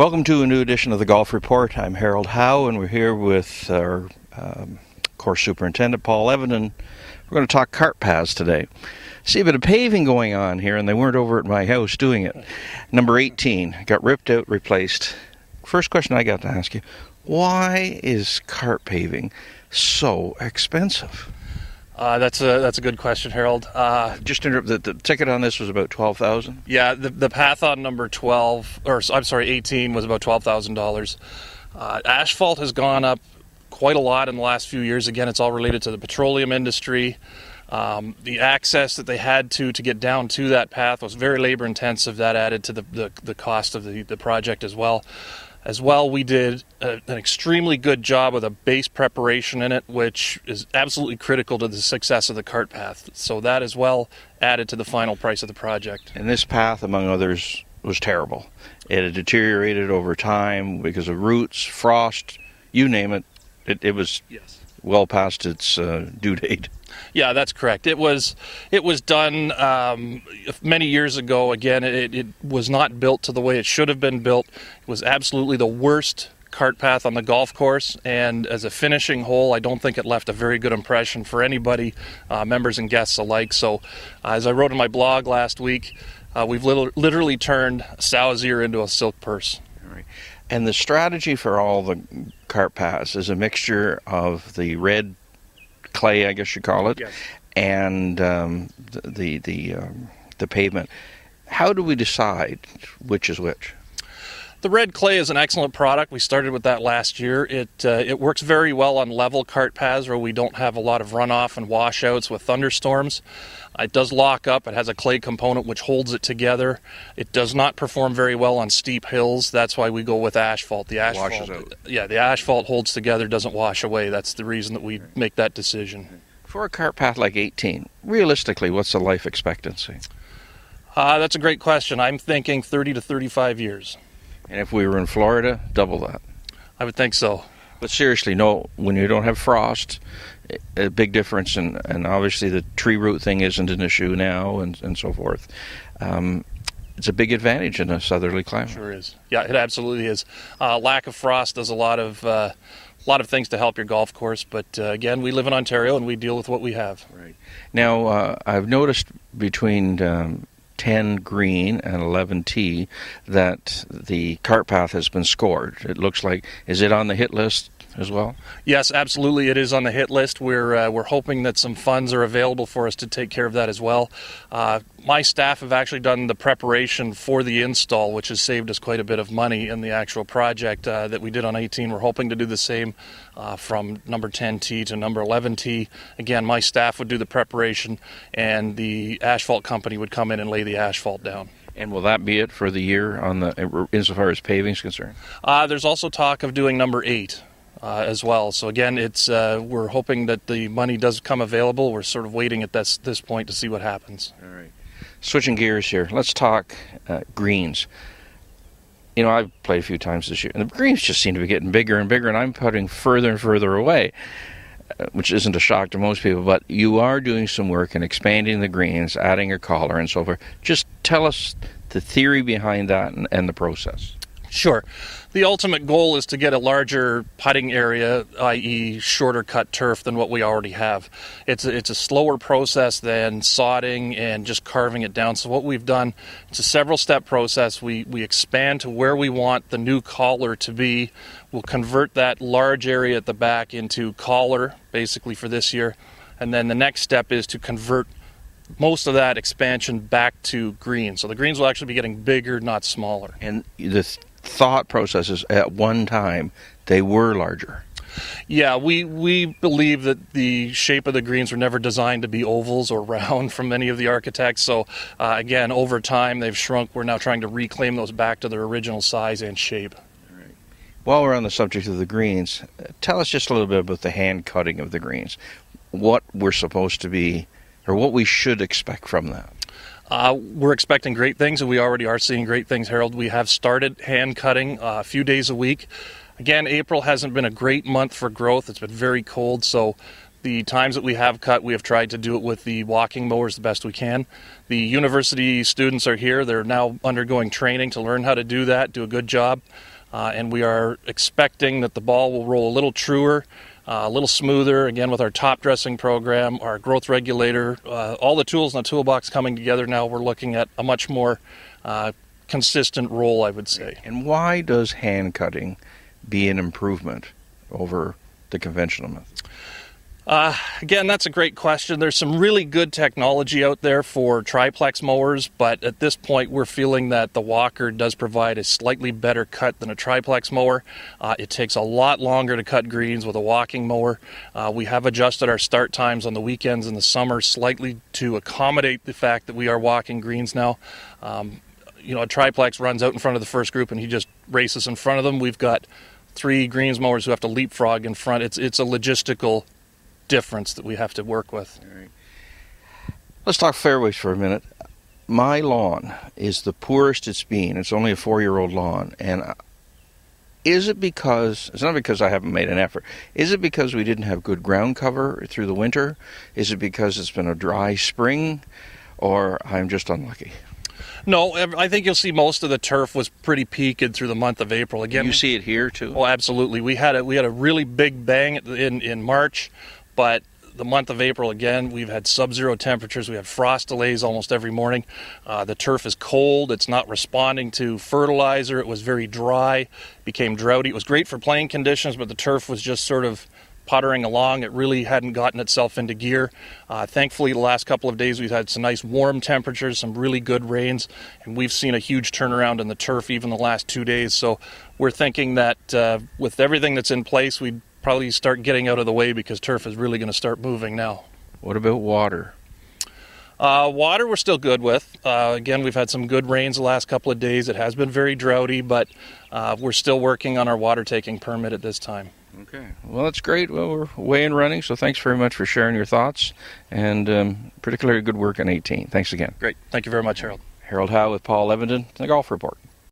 Welcome to a new edition of the Golf Report. I'm Harold Howe, and we're here with our course superintendent, Paul Evenden. We're going to talk cart paths today. See a bit of paving going on here, and they weren't over at my house doing it. Number 18 got ripped out, replaced. First question I got to ask you, why is cart paving so expensive? That's a good question, Harold. Just to interrupt, the ticket on this was about $12,000. Yeah, the path on number 18 was about $12,000. Asphalt has gone up quite a lot in the last few years. Again, it's all related to the petroleum industry. The access that they had to get down to that path was very labor intensive. That added to the cost of the project as well. As well, we did an extremely good job with a base preparation in it, which is absolutely critical to the success of the cart path. So that as well added to the final price of the project. And this path, among others, was terrible. It had deteriorated over time because of roots, frost, you name it. It was well past its due date. Yeah, that's correct. It was done many years ago. Again, it was not built to the way it should have been built. It was absolutely the worst cart path on the golf course, and as a finishing hole, I don't think it left a very good impression for anybody, members and guests alike. So, as I wrote in my blog last week, we've literally turned a sow's ear into a silk purse. All right. And the strategy for all the cart paths is a mixture of the red clay, I guess you call it, yes, and the pavement. How do we decide which is which? The red clay is an excellent product. We started with that last year. It works very well on level cart paths where we don't have a lot of runoff and washouts with thunderstorms. It does lock up. It has a clay component which holds it together. It does not perform very well on steep hills. That's why we go with asphalt. The asphalt washes out. Yeah, the asphalt holds together, doesn't wash away. That's the reason that we make that decision. For a cart path like 18, realistically, what's the life expectancy? That's a great question. I'm thinking 30 to 35 years. And if we were in Florida, double that. I would think so. But seriously, no, when you don't have frost, a big difference, and obviously the tree root thing isn't an issue now, and so forth. It's a big advantage in a southerly climate. Sure is. Yeah, it absolutely is. Lack of frost does a lot of things to help your golf course, but again, we live in Ontario and we deal with what we have. Right. Now, I've noticed between 10 green and 11 tee that the cart path has been scored. It looks like, is it on the hit list as well? Yes, absolutely. It is on the hit list. We're hoping that some funds are available for us to take care of that as well. My staff have actually done the preparation for the install, which has saved us quite a bit of money in the actual project that we did on 18. We're hoping to do the same from number 10T to number 11T. Again, my staff would do the preparation, and the asphalt company would come in and lay the asphalt down. And will that be it for the year insofar as paving is concerned? There's also talk of doing number 8. As well. So again, we're hoping that the money does come available. We're sort of waiting at this point to see what happens. All right. Switching gears here, let's talk greens. You know, I've played a few times this year, and the greens just seem to be getting bigger and bigger, and I'm putting further and further away, which isn't a shock to most people, but you are doing some work in expanding the greens, adding a collar and so forth. Just tell us the theory behind that and the process. Sure. The ultimate goal is to get a larger putting area, i.e. shorter cut turf than what we already have. It's a slower process than sodding and just carving it down. So what we've done, it's a several step process. We expand to where we want the new collar to be. We'll convert that large area at the back into collar, basically for this year. And then the next step is to convert most of that expansion back to green. So the greens will actually be getting bigger, not smaller. And the thought processes at one time, they were larger. Yeah, we believe that the shape of the greens were never designed to be ovals or round from many of the architects. So again, over time they've shrunk. We're now trying to reclaim those back to their original size and shape. All right. While we're on the subject of the greens, tell us just a little bit about the hand cutting of the greens. What we're supposed to be, or what we should expect from that. We're expecting great things, and we already are seeing great things, Harold. We have started hand cutting a few days a week. Again, April hasn't been a great month for growth. It's been very cold, so The times that we have cut, we have tried to do it with the walking mowers the best we can. The university students are here. They're now undergoing training to learn how to do that, do a good job. And we are expecting that the ball will roll a little truer, a little smoother, again with our top dressing program, our growth regulator, all the tools in the toolbox coming together now. We're looking at a much more consistent roll, I would say. And why does hand cutting be an improvement over the conventional method? Again, that's a great question. There's some really good technology out there for triplex mowers, but at this point we're feeling that the walker does provide a slightly better cut than a triplex mower. It takes a lot longer to cut greens with a walking mower. We have adjusted our start times on the weekends in the summer slightly to accommodate the fact that we are walking greens now. A triplex runs out in front of the first group and he just races in front of them. We've got 3 greens mowers who have to leapfrog in front. It's a logistical difference that we have to work with. All right. Let's talk fairways for a minute. My lawn is the poorest it's been. It's only a 4-year-old lawn. And is it because, it's not because I haven't made an effort, is it because we didn't have good ground cover through the winter? Is it because it's been a dry spring? Or I'm just unlucky? No, I think you'll see most of the turf was pretty peaked through the month of April. Again, you see it here too? Oh, absolutely. We had a really big bang in March, but the month of April, again, we've had sub-zero temperatures. We have frost delays almost every morning. The turf is cold. It's not responding to fertilizer. It was very dry, became droughty. It was great for playing conditions, but the turf was just sort of puttering along. It really hadn't gotten itself into gear. Thankfully, the last couple of days we've had some nice warm temperatures, some really good rains, and we've seen a huge turnaround in the turf even the last 2 days. So we're thinking that with everything that's in place, we'd probably start getting out of the way because turf is really going to start moving now. What about water? Water we're still good with. Again, we've had some good rains the last couple of days. It has been very droughty, but we're still working on our water taking permit at this time. Okay. Well, that's great. Well, we're away and running, so thanks very much for sharing your thoughts, and particularly good work on 18. Thanks again. Great. Thank you very much, Harold. Harold Howe with Paul Evenden, The Golf Report.